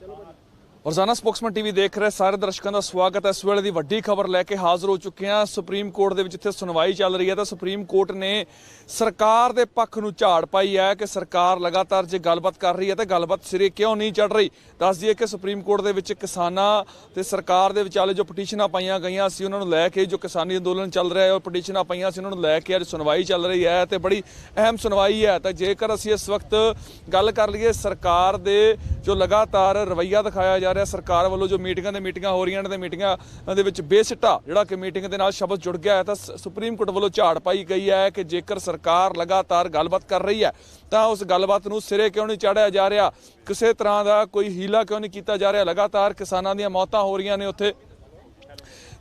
रोजाना spokesman TV देख रहे सारे दर्शकों का स्वागत है। इस वेले की वड्डी खबर लैके हाजिर हो चुके हैं। सुप्रीम कोर्ट के जिथे सुनवाई चल रही है तो सुप्रीम कोर्ट ने सरकार के पक्ष नूं झाड़ पाई है कि सरकार लगातार जो गलबात कर रही है तो गलबात सिरे क्यों नहीं चढ़ रही। दस दिए कि सुप्रीम कोर्ट के किसानों ते सरकार के विचाले जो पटीशनां पाईयां गईयां सी उन्हां नूं लैके जो किसानी अंदोलन चल रहा है और पटीशनां पाईयां सी उन्हां नूं लैके अज सुनवाई चल रही है तो बड़ी अहम सुनवाई है। तो जेकर असीं इस वक्त गल कर लईए सरकार दे जो लगातार रवैया दिखाया जा रहा सरकार वालों जो मीटिंगां हो रही ने मीटिंगां दे विच बेसिट्टा जिहड़ा कि मीटिंग दे नाल शब्द जुड़ गया है तो सुप्रीम कोर्ट वालों झाड़ पाई गई है कि जेकर सरकार लगातार गलबात कर रही है तो उस गलबात नूं सिरे क्यों नहीं चाढ़िया जा रहा, किसी तरह का कोई हीला क्यों नहीं किया जा रहा। लगातार किसानां दीयां मौतां हो रही ने उत्थे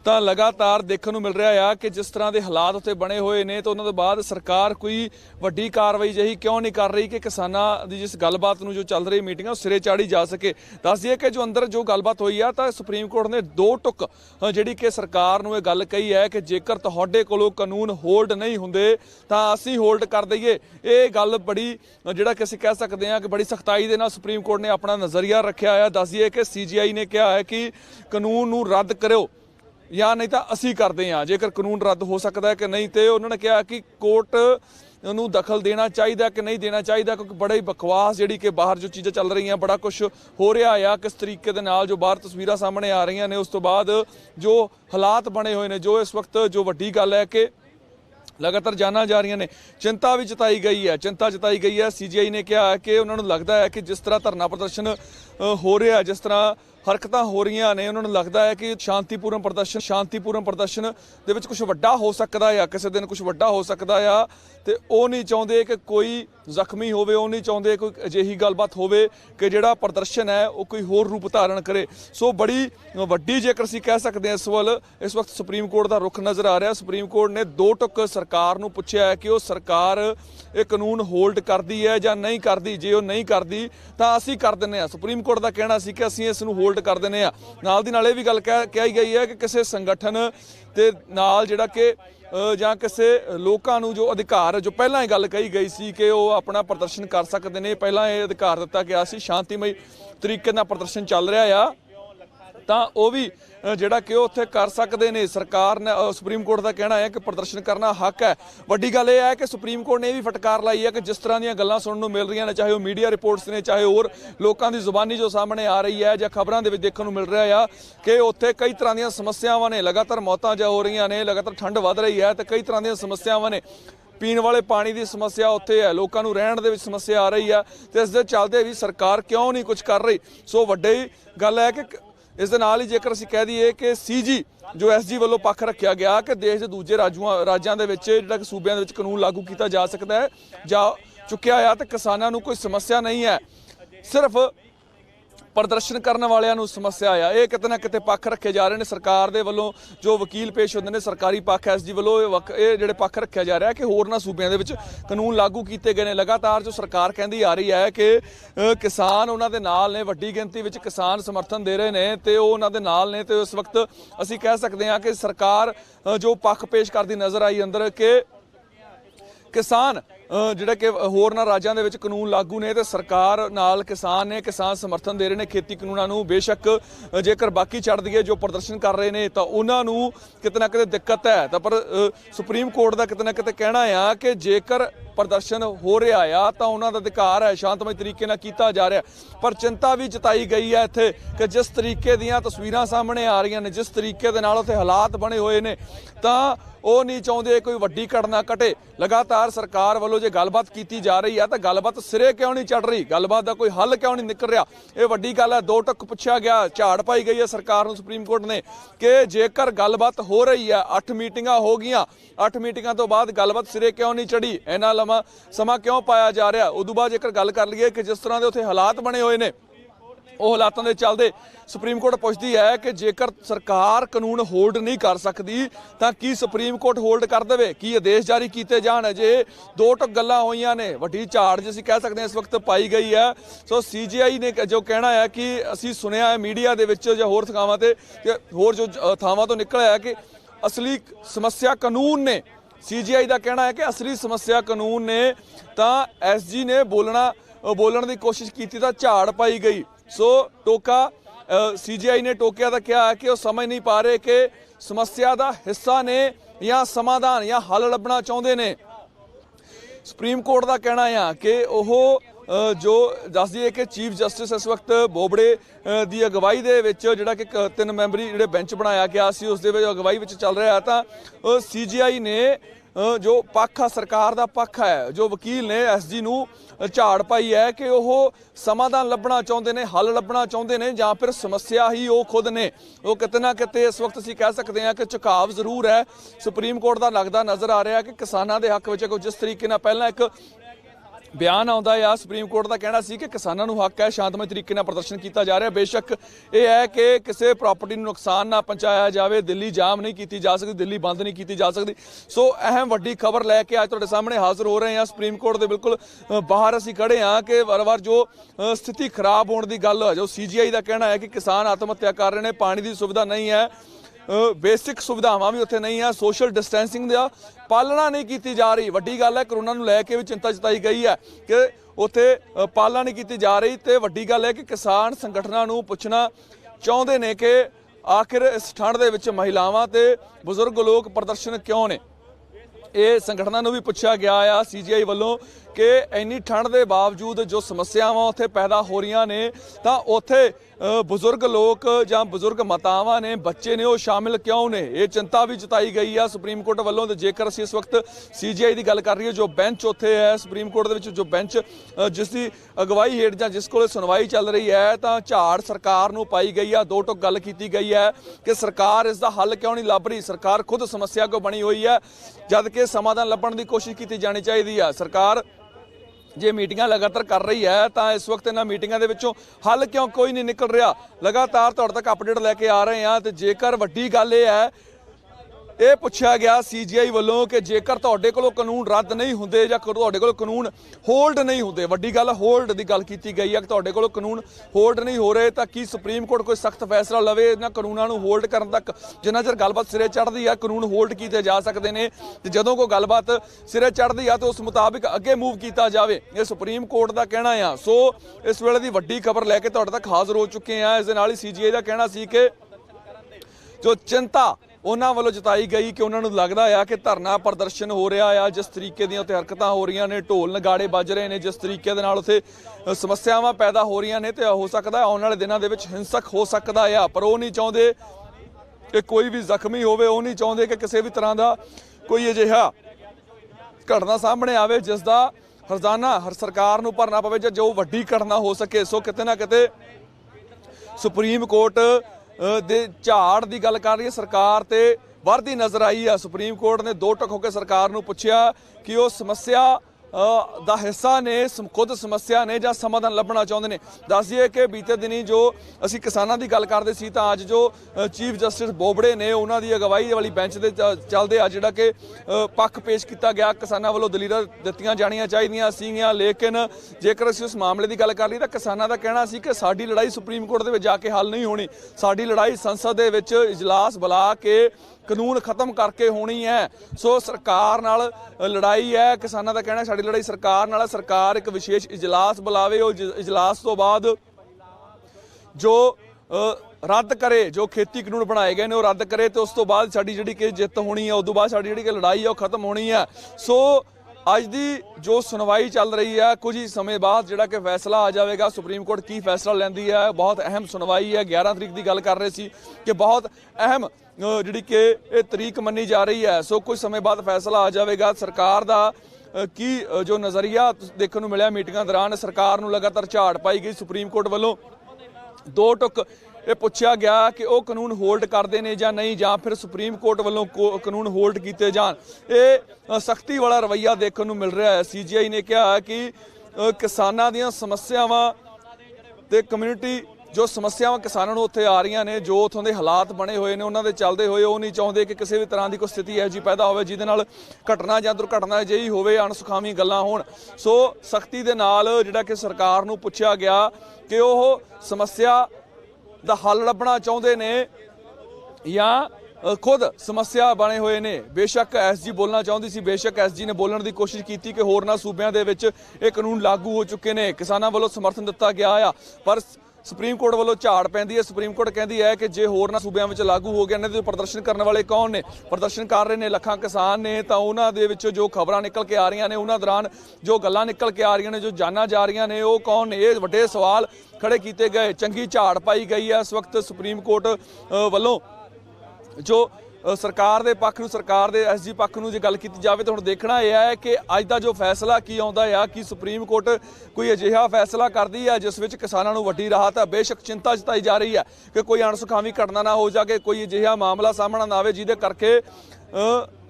तो लगातार देखने को मिल रहा है कि जिस तरह के हालात उत्ते बने हुए हैं तो उन्होंने बाद सरकार कोई वड्डी कार्रवाई जही क्यों नहीं कर रही कि किसानों की जिस गलबात जो चल रही मीटिंग सिरे चाड़ी जा सके। दस दिए कि जो अंदर जो गलबात हुई है तो सुप्रीम कोर्ट ने दो टुक जी कि सरकार को यह गल कही है कि जेकर तुहाडे कोलों कानून होल्ड नहीं होंदे तो असीं होल्ड कर दईए। ये गल बड़ी जिहड़ा कि असीं कह सकते हैं कि बड़ी सख्ताई के नाल सुप्रीम कोर्ट ने अपना नज़रिया रखा है। दस दिए कि CGI ने कहा है कि कानून नूं रद्द करो या नहीं तो असी करते हैं। जेकर कानून रद्द हो सकता है कि नहीं तो उन्होंने कहा कि कोर्ट नूं दखल देना चाहिए कि नहीं देना चाहिए, क्योंकि बड़ा ही बकवास जी कि बाहर जो चीज़ें चल रही हैं बड़ा कुछ हो रहा है किस तरीके दे नाल जो बाहर तस्वीरां सामने आ रही ने उस तो बाद जो हालात बने हुए हैं जो इस वक्त जो वड्डी गल है कि लगातार जाना जा रही ने चिंता भी जताई गई है। CGI ने कहा है कि उन्होंने लगता है कि जिस तरह धरना प्रदर्शन हो रहा है जिस तरह हरकत हो रही ने उन्होंने लगता है कि शांतिपूर्ण प्रदर्शन दे विच कुछ वड्डा हो सकता है, किसी दिन कुछ वड्डा हो सकता है तो वह नहीं चाहते कि कोई जख्मी होवे, वो नहीं चाहते कोई अजिही गलबात होवे कि जिहड़ा प्रदर्शन है वो कोई होर रूप धारण करे। सो बड़ी वड्डी जेकर असीं कह सकते हैं इस वक्त सुप्रीम कोर्ट का रुख नज़र आ रहा। सुप्रीम कोर्ट ने दो टुक सरकार नूं पुछया है कि वो सरकार ये कानून होल्ड करती है या नहीं करती। जे वो नहीं करती तो असीं कर दिंदे आ। सुप्रीम कोर्ट का कहना सी कि असीं इस नूं होल्ड कर दिंदे आ। नाल दी नाल ये भी गल कही गई है कि किसी संगठन दे नाल जिहड़ा कि ਜਾਂ ਕਿਸੇ ਲੋਕਾਂ ਨੂੰ ਜੋ ਅਧਿਕਾਰ ਜੋ ਪਹਿਲਾਂ ਹੀ ਗੱਲ ਕਹੀ ਗਈ ਸੀ ਕਿ ਉਹ ਆਪਣਾ ਪ੍ਰਦਰਸ਼ਨ ਕਰ ਸਕਦੇ ਨੇ, ਪਹਿਲਾਂ ਇਹ ਅਧਿਕਾਰ ਦਿੱਤਾ ਗਿਆ ਸੀ, ਸ਼ਾਂਤੀਮਈ ਤਰੀਕੇ ਨਾਲ ਪ੍ਰਦਰਸ਼ਨ ਚੱਲ ਰਿਹਾ ਆ ਤਾਂ ਉਹ ਵੀ ਜਿਹੜਾ ਕਿ ਉੱਥੇ ਕਰ ਸਕਦੇ ਨੇ। ਸਰਕਾਰ ਨੇ ਸੁਪਰੀਮ ਕੋਰਟ ਦਾ ਕਹਿਣਾ ਹੈ ਕਿ ਪ੍ਰਦਰਸ਼ਨ ਕਰਨਾ ਹੱਕ ਹੈ। ਵੱਡੀ ਗੱਲ ਇਹ ਹੈ ਕਿ ਸੁਪਰੀਮ ਕੋਰਟ ਨੇ ਇਹ ਵੀ ਫਟਕਾਰ ਲਾਈ ਹੈ ਕਿ ਜਿਸ ਤਰ੍ਹਾਂ ਦੀਆਂ ਗੱਲਾਂ ਸੁਣਨ ਨੂੰ ਮਿਲ ਰਹੀਆਂ ਨੇ, ਚਾਹੇ ਉਹ ਮੀਡੀਆ ਰਿਪੋਰਟਸ ਨੇ ਚਾਹੇ ਹੋਰ ਲੋਕਾਂ ਦੀ ਜ਼ੁਬਾਨੀ ਜੋ ਸਾਹਮਣੇ ਆ ਰਹੀ ਹੈ ਜਾਂ ਖਬਰਾਂ ਦੇ ਵਿੱਚ ਦੇਖਣ ਨੂੰ ਮਿਲ ਰਿਹਾ ਆ ਕਿ ਉੱਥੇ ਕਈ ਤਰ੍ਹਾਂ ਦੀਆਂ ਸਮੱਸਿਆਵਾਂ ਨੇ, ਲਗਾਤਾਰ ਮੌਤਾਂ ਜਾ ਹੋ ਰਹੀਆਂ ਨੇ, ਲਗਾਤਾਰ ਠੰਡ ਵੱਧ ਰਹੀ ਹੈ ਤੇ ਕਈ ਤਰ੍ਹਾਂ ਦੀਆਂ ਸਮੱਸਿਆਵਾਂ ਨੇ। ਪੀਣ ਵਾਲੇ ਪਾਣੀ ਦੀ ਸਮੱਸਿਆ ਉੱਥੇ ਹੈ, ਲੋਕਾਂ ਨੂੰ ਰਹਿਣ ਦੇ ਵਿੱਚ ਸਮੱਸਿਆ ਆ ਰਹੀ ਹੈ ਤੇ ਇਸ ਦੇ ਚੱਲਦੇ ਵੀ ਸਰਕਾਰ ਕਿਉਂ ਨਹੀਂ ਕੁਝ ਕਰ ਰਹੀ। ਸੋ ਵੱਡੀ ਗੱਲ ਹੈ ਕਿ इस दे नाल ही जेकर असीं कह दईए कि CG जो SG वालों पक्ष रखा गया कि देश के दूजे राज्यों के जिहड़ा कि सूबियां दे विच कानून लागू किया जा सकता है जा चुक्या है तो किसानों को कोई समस्या नहीं है, सिर्फ प्रदर्शन करने वालियां नूं समस्या आ। ये किते ना किते पक्ष रखे जा रहे हैं सरकार दे वल्लों जो वकील पेश होंदे ने सरकारी पक्ष SG वालों ये जिहड़े पक्ष रखा जा रहा है कि होरना सूबियां दे विच कानून लागू किए गए हैं। लगातार जो सरकार कहती आ रही है कि किसान उन्हां दे नाल ने, वड्डी गिनती विच किसान समर्थन दे रहे हैं तो उन्हां दे नाल ने। तो इस वक्त असीं कह सकते हैं कि सरकार जो पक्ष पेश करती नज़र आई अंदर कि किसान जिहड़ा कि होरना राज्यां दे विच कानून लागू ने तो सरकार नाल किसान ने, किसान समर्थन दे रहे हैं खेती कानूनां नूं। बेशक जेकर बाकी छड्ड दईए जो प्रदर्शन कर रहे हैं तो उन्हां नूं किते ना किते दिक्कत है, तो पर सुप्रीम कोर्ट का किते ना किते कहना है कि जेकर प्रदर्शन हो रहा है तो उन्हां दा अधिकार है, शांतमई तरीके नाल कीता जा रहा है। पर चिंता भी जताई गई है इत्थे कि जिस तरीके दीयां तस्वीरां सामने आ रही ने, जिस तरीके दे नाल उत्थे हालात बने हुए ने तां ਉਹ नहीं चाहते कोई वड्डी घटना घटे। लगातार सरकार वालों जो गलबात की जा रही है तो गलबात सिरे क्यों नहीं चढ़ रही, गलबात का कोई हल क्यों नहीं निकल रहा। ये वड्डी गल है। दो टुक पूछा गया, झाड़ पाई गई है सरकार नूं सुप्रीम कोर्ट ने कि जेकर गलबात हो रही है, 8 मीटिंगां हो गई, 8 मीटिंगां तो बाद गलबात सिरे क्यों नहीं चढ़ी, इन्ना लंबा समा क्यों पाया जा रहा। उदों बाद जेकर गल कर लईए कि जिस तरह के उत्थे हालात बने हुए ने ਉਹ ਹਾਲਾਤਾਂ ਦੇ ਚੱਲਦੇ ਸੁਪਰੀਮ ਕੋਰਟ ਪੁੱਛਦੀ ਹੈ ਕਿ ਜੇਕਰ ਸਰਕਾਰ ਕਾਨੂੰਨ ਹੋਲਡ ਨਹੀਂ ਕਰ ਸਕਦੀ ਤਾਂ ਕੀ ਸੁਪਰੀਮ ਕੋਰਟ ਹੋਲਡ ਕਰ ਦੇਵੇ, ਕੀ ਆਦੇਸ਼ ਜਾਰੀ ਕੀਤੇ ਜਾਣ। ਜੇ ਦੋ ਟੁਕ ਗੱਲਾਂ ਹੋਈਆਂ ਨੇ, ਵੱਡੀ ਝਾੜ ਜਿ ਅਸੀਂ ਕਹਿ ਸਕਦੇ ਹਾਂ ਇਸ ਵਕਤ ਪਾਈ ਗਈ ਹੈ। ਸੋ CGI ਨੇ ਜੋ ਕਹਿਣਾ ਹੈ ਕਿ ਅਸੀਂ ਸੁਣਿਆ ਹੈ ਮੀਡੀਆ ਦੇ ਵਿੱਚ ਜਾਂ ਹੋਰ ਥਾਵਾਂ ਤੇ ਹੋਰ ਜੋ ਥਾਵਾਂ ਤੋਂ ਨਿਕਲਿਆ ਹੈ ਕਿ ਅਸਲੀ ਸਮੱਸਿਆ ਕਾਨੂੰਨ ਨੇ। CGI ਦਾ ਕਹਿਣਾ ਹੈ ਕਿ ਅਸਲੀ ਸਮੱਸਿਆ ਕਾਨੂੰਨ ਨੇ ਤਾਂ SG ਨੇ बोलण की कोशिश की तो झाड़ पाई गई। सो टोका CGI ने टोकिया तो क्या है कि वो समझ नहीं पा रहे कि समस्या का हिस्सा ने या समाधान या हल लभना चाहते ने। सुप्रीम कोर्ट का कहना है कि वह जो दस दईए कि चीफ जस्टिस इस वक्त बोबड़े की अगवाई के जोड़ा कि 3 मैंबरी जो बेंच बनाया गया सी उस अगवाई चल रहा है। तो CGI ने जो पक्ष है सरकार का पक्ष है, जो वकील ने SG नूं झाड़ पाई है कि वह समाधान लभना चाहते हैं, हल लभना चाहते हैं, या फिर समस्या ही वो खुद ने। वो किते ना किते इस वक्त असीं कह सकते हैं कि झुकाव जरूर है सुप्रीम कोर्ट का लगता नज़र आ रहा है कि किसानों के हक में जिस तरीके पहला एक बयान आता है सुप्रीम कोर्ट का कहना सी कि किसानों को हक है शांतमय तरीके नाल प्रदर्शन किया जा रहा है। बेशक यह है कि किसी प्रॉपर्टी नुकसान ना पहुँचाया जाए, दिल्ली जाम नहीं की जा सकती, दिल्ली बंद नहीं की जा सकती। सो अहम वड्डी खबर लैके अज तुहाडे सामने हाजिर हो रहे हैं सुप्रीम कोर्ट के बिल्कुल बाहर असीं खड़े हाँ कि वार वार जो स्थिति खराब होने की गल जो CGI का कहना है कि किसान आत्महत्या कर रहे हैं, पानी की सुविधा नहीं है, बेसिक सुविधावां भी उत्थे नहीं है, सोशल डिस्टेंसिंग का पालना नहीं की जा रही। वड्डी गल है करोना नूं लैके भी चिंता जताई गई है कि उत्थे पालना नहीं की जा रही। तो वड्डी गल है कि किसान संगठनां नूं पुछना चाहुंदे ने कि आखिर इस ठंड दे विच महिलावां ते बुजुर्ग लोग प्रदर्शन क्यों ने। ये संगठनां नूं भी पुछया गया है CGI वालों कि इन्नी ठंड के बावजूद जो समस्यावां उत्थे पैदा हो रही ने तो उत्थे बुजुर्ग लोग या बुजुर्ग मातावां ने, बच्चे ने, वो शामिल क्यों ने। ये चिंता भी जताई गई है सुप्रीम कोर्ट वालों। तो जेकर असीं इस वक्त CGI की गल कर रही है, जो बेंच उत्थे है सुप्रीम कोर्ट दे विच, जो बेंच जिसकी अगवाई हेठ जां जिस कोल सुनवाई चल रही है, तो झाड़ सरकार नूं पाई गई है। दो टुक गल की गई है कि सरकार इसका हल क्यों नहीं लभ रही, सरकार खुद समस्या को बनी हुई है, जबकि समाधान लभण की कोशिश की जानी चाहिए। सरकार जे मीटिंगां लगातार कर रही है तो इस वक्त इन्हां मीटिंगां दे विचों हल क्यों कोई नहीं निकल रहा। लगातार तुहाडे तक अपडेट लैके आ रहे हैं। तो जेकर वड्डी गल ये है, ये पूछा गया CGI वालों कि जेकर तुहाडे कोलों कानून रद्द नहीं होंदे या तुहाडे कोलों कानून होल्ड नहीं होंदे, वड्डी गल होल्ड की गल की गई है कि तुहाडे कोलों कानून होल्ड नहीं हो रहे, तो की सुप्रीम कोर्ट कोई सख्त फैसला लवे इन्हां कानूनां नूं होल्ड करन तक। जिन्ना चਿਰ गलबात सिरे चढ़ती है कानून होल्ड किए जा सकते हैं, तो जदों कोई गलबात सिरे चढ़ती है तो उस मुताबिक अगे मूव किया जाए, ये सुप्रीम कोर्ट का कहना है। सो इस वेले की वड्डी खबर लैके तुहाडे तक हाजिर हो चुके हैं। इस दे नाल ही CGI का कहना सी कि जो चिंता उन्होंने वालों जताई गई कि उन्होंने लगता है कि धरना प्रदर्शन हो रहा है, जिस तरीके दी उत्ते हरकतां हो रही ने, ढोल नगाड़े बज रहे हैं, जिस तरीके दे नाल उत्ते समस्यावां पैदा हो रही ने, तो हो सकता है आने वाले दिनों के हिंसक हो सकता है। पर वो नहीं चाहते कि कोई भी जख्मी होवे, वो नहीं चाहते कि किसी भी तरह का कोई अजिहा घटना सामने आवे जिसका हरजाना हर सरकार नूं भरना पवे जो वड्डी घटना हो सके। सो किते ना किते सुप्रीम कोर्ट दे झाड़ की गल कर रही है सरकार, ते वरदी नज़र आई है। सुप्रीम कोर्ट ने दो टक होकर सरकार नूं पुछया कि वो समस्या ਦਾ हिस्सा ने, खुद समस्या ने, ਜਾਂ समाधान लभना चाहते हैं। दस दिए कि बीते दिनी जो असी किसानों की गल करते सी तो अज जो चीफ जस्टिस बोबड़े ने उन्होंने अगवाई वाली बेंच के चलते अज जिहड़ा कि पक्ष पेश किया गया, किसानों वालों दलीलां दित्तियां जाणियां चाहीदियां सीगियां, लेकिन जेकर असी उस मामले की गल कर ली तो किसानों का कहना सी कि साडी लड़ाई सुप्रीम कोर्ट दे विच जाके हल नहीं होनी, साडी लड़ाई संसद दे विच इजलास बुला के कानून खत्म करके होनी है। सो सरकार नाल लड़ाई है, किसानों का कहना साडी लड़ाई सरकार नाल, सरकार एक विशेष इजलास बुलावे, इजलास तो बाद जो रद्द करे, जो खेती कानून बनाए गए ने रद्द करे, तो उस तो बाद साडी जिहड़ी कि जित होनी है, उस तो बाद साडी जिहड़ी कि लड़ाई है वो खत्म होनी है। सो अज की जो सुनवाई चल रही है, कुछ ही समय बाद जिहड़ा कि फैसला आ जाएगा, सुप्रीम कोर्ट की फैसला लैंदी है। बहुत अहम सुनवाई है, 11 तरीक की गल कर रहे सी कि बहुत अहम जिहड़ी कि तरीक मनी जा रही है। सो कुछ समय बाद फैसला आ जाएगा। सरकार का की जो नज़रिया देखने को मिला मीटिंगां दौरान, सरकार नूं लगातार झाड़ पाई गई सुप्रीम कोर्ट वालों। दो टुक ये पूछा गया कि वह कानून होल्ड करते हैं या नहीं, या फिर सुप्रीम कोर्ट वालों कानून होल्ड किए जान। ये सख्ती वाला रवैया देखने को मिल रहा है। CGI ने कहा कि किसानों दी समस्यावां ते कम्यूनिटी जो समस्यावां किसानों को उत्थे आ रही ने, जो उत्थों के हालात बने हुए हैं उन्होंने चलते हुए वो नहीं चाहते कि किसी भी तरह की कोई स्थिति यह जी पैदा हो जिहदे नाल घटना या दुर्घटना अजिही होवे, अणसुखावी गल्लां होण। सो सख्ती दे नाल जिहड़ा कि सरकार नूं पुछया गया कि वो समस्या दा हल लभना चाहते ने या खुद समस्या बने हुए ने। बेशक SG बोलना चाहती सी, बेशक SG ने बोलने की कोशिश की कि होरना सूबियां दे विच ये कानून लागू हो चुके हैं, किसानों वालों समर्थन दिता गया आ, पर ਸੁਪਰੀਮ ਕੋਰਟ ਵੱਲੋਂ ਝਾੜ ਪੈਂਦੀ ਹੈ। ਸੁਪਰੀਮ ਕੋਰਟ ਕਹਿੰਦੀ ਹੈ ਕਿ ਜੇ ਹੋਰਨਾਂ ਸੂਬਿਆਂ ਵਿੱਚ ਲਾਗੂ ਹੋ ਗਿਆ, ਇਹਨਾਂ ਦੇ ਪ੍ਰਦਰਸ਼ਨ ਕਰਨ ਵਾਲੇ ਕੌਣ ਨੇ? ਪ੍ਰਦਰਸ਼ਨ ਕਰ ਰਹੇ ਨੇ ਲੱਖਾਂ ਕਿਸਾਨ ਨੇ, ਤਾਂ ਉਹਨਾਂ ਦੇ ਵਿੱਚ ਜੋ ਖਬਰਾਂ ਨਿਕਲ ਕੇ ਆ ਰਹੀਆਂ ਨੇ, ਉਹਨਾਂ ਦੌਰਾਨ ਜੋ ਗੱਲਾਂ ਨਿਕਲ ਕੇ ਆ ਰਹੀਆਂ ਨੇ, ਜੋ ਜਾਨਾਂ ਜਾ ਰਹੀਆਂ ਨੇ, ਉਹ ਕੌਣ ਨੇ? ਇਹ ਵੱਡੇ ਸਵਾਲ ਖੜੇ ਕੀਤੇ ਗਏ। ਚੰਗੀ ਝਾੜ ਪਾਈ ਗਈ ਹੈ ਇਸ ਵਕਤ ਸੁਪਰੀਮ ਕੋਰਟ ਵੱਲੋਂ। ਜੋ ਸਰਕਾਰ ਦੇ ਪੱਖ ਨੂੰ, ਸਰਕਾਰ ਦੇ ਐਸਜੀ ਪੱਖ ਨੂੰ ਜੇ ਗੱਲ ਕੀਤੀ ਜਾਵੇ ਤਾਂ ਹੁਣ ਦੇਖਣਾ ਇਹ ਹੈ ਕਿ ਅੱਜ ਦਾ ਜੋ ਫੈਸਲਾ ਕੀ ਆਉਂਦਾ ਆ। ਕਿ ਸੁਪਰੀਮ ਕੋਰਟ ਕੋਈ ਅਜਿਹਾ ਫੈਸਲਾ ਕਰਦੀ ਹੈ ਜਿਸ ਵਿੱਚ ਕਿਸਾਨਾਂ ਨੂੰ ਵੱਡੀ ਰਾਹਤ ਹੈ। ਬੇਸ਼ੱਕ ਚਿੰਤਾ ਜਤਾਈ ਜਾ ਰਹੀ ਹੈ ਕਿ ਕੋਈ ਅਣਸੁਖਾਵੀ ਘਟਨਾ ਨਾ ਹੋ ਜਾਵੇ, ਕੋਈ ਅਜਿਹਾ ਮਾਮਲਾ ਸਾਹਮਣੇ ਨਾ ਆਵੇ ਜਿਹਦੇ ਕਰਕੇ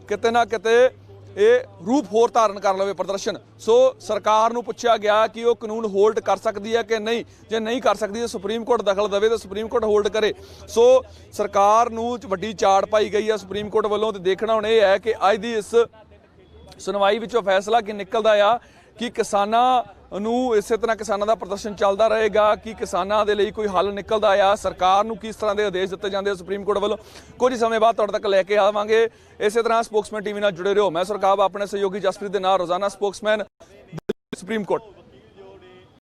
ਕਿਤੇ ਨਾ ਕਿਤੇ ਇਹ ਰੂਪ ਹੋਰ ਧਾਰਨ ਕਰ ਲਵੇ ਪ੍ਰਦਰਸ਼ਨ। ਸੋ ਸਰਕਾਰ ਨੂੰ ਪੁੱਛਿਆ ਗਿਆ ਕਿ ਉਹ ਕਾਨੂੰਨ ਹੋਲਡ ਕਰ ਸਕਦੀ ਹੈ ਕਿ ਨਹੀਂ। ਜੇ ਨਹੀਂ ਕਰ ਸਕਦੀ ਤਾਂ ਸੁਪਰੀਮ ਕੋਰਟ ਦਖਲ ਦੇਵੇ, ਤਾਂ ਸੁਪਰੀਮ ਕੋਰਟ ਹੋਲਡ ਕਰੇ। ਸੋ ਸਰਕਾਰ ਨੂੰ ਵੱਡੀ ਝਾੜ ਪਾਈ ਗਈ ਹੈ ਸੁਪਰੀਮ ਕੋਰਟ ਵੱਲੋਂ। ਤੇ ਦੇਖਣਾ ਹੁਣ ਇਹ ਹੈ ਕਿ ਅੱਜ ਦੀ ਇਸ ਸੁਣਵਾਈ ਵਿੱਚੋਂ ਫੈਸਲਾ ਕੀ ਨਿਕਲਦਾ ਆ। ਕਿ ਕਿਸਾਨਾਂ ਨੂੰ ਇਸੇ ਤਰ੍ਹਾਂ ਕਿਸਾਨਾਂ ਦਾ ਪ੍ਰਦਰਸ਼ਨ ਚੱਲਦਾ ਰਹੇਗਾ, ਕਿ ਕਿਸਾਨਾਂ ਦੇ ਲਈ ਕੋਈ ਹੱਲ ਨਿਕਲਦਾ ਆ, ਸਰਕਾਰ ਨੂੰ ਕਿਸ ਤਰ੍ਹਾਂ ਦੇ ਆਦੇਸ਼ ਦਿੱਤੇ ਜਾਂਦੇ ਆ ਸੁਪਰੀਮ ਕੋਰਟ ਵੱਲੋਂ, ਕੁਝ ਸਮੇਂ ਬਾਅਦ ਤੁਹਾਡੇ ਤੱਕ ਲੈ ਕੇ ਆਵਾਂਗੇ। ਇਸੇ ਤਰ੍ਹਾਂ ਸਪੋਕਸਮੈਨ ਟੀਵੀ ਨਾਲ ਜੁੜੇ ਰਹੋ। ਮੈਂ ਸੁਰਖਾਬ ਆਪਣੇ ਸਹਿਯੋਗੀ ਜਸਪ੍ਰੀਤ ਦੇ ਨਾਲ, ਰੋਜ਼ਾਨਾ ਸਪੋਕਸਮੈਨ ਸੁਪਰੀਮ ਕੋਰਟ।